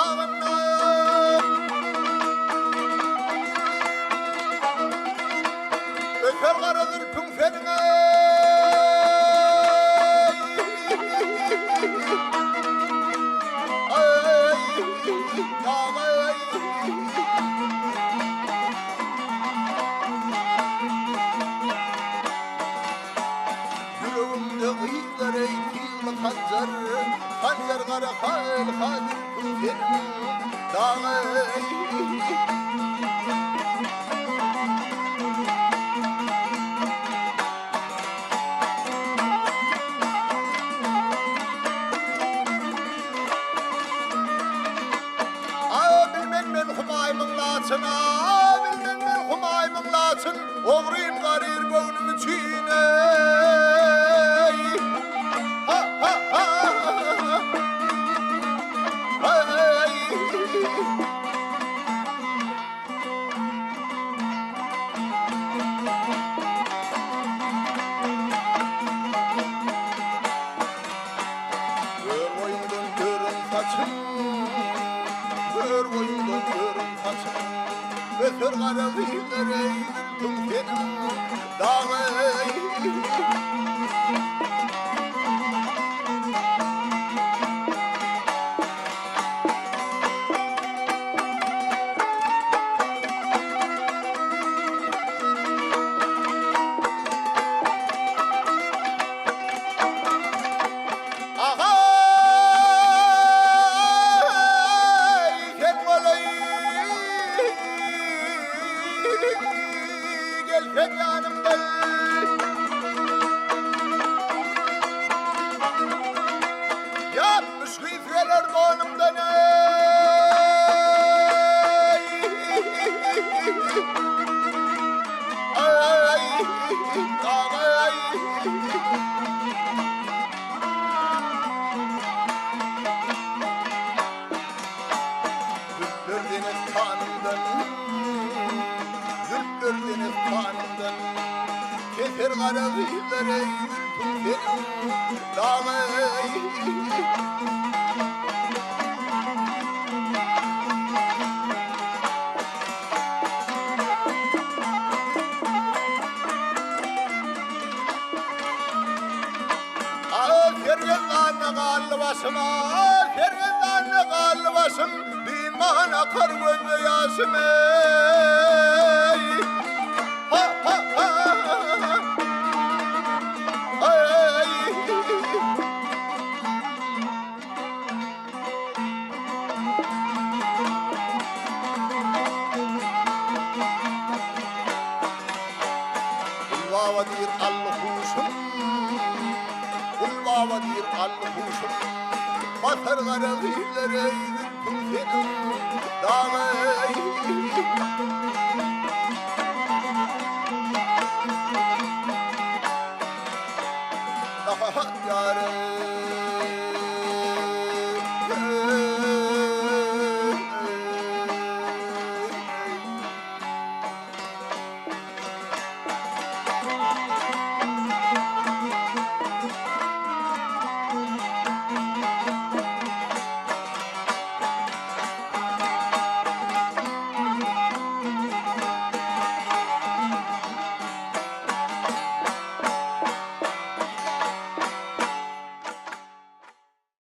dağından öter karadır pünferine Hancar kara hal hadir pünferin dağı bilmen men humayımın laçına bilmen men humayımın laçın oğruyum garir boynum içine Kör boyundan görün saçın öter kara kıyılara yürüttüm senin dağı Gel yanımda yapmış kıyfeler boynumdan Zülfler deniz kanından Zülfler deniz kanından keser kara kıyılara yürüttüm senin dağı Fergendanlı kallı başıma Fergendanlı kallı başım Diman akar gözle yaşım ey Ha ha ha Ey Ulvavadir al-huşum Ulvavadir al-huşum Batar kara kıyılara yürüttüm senin dağı Daha yarım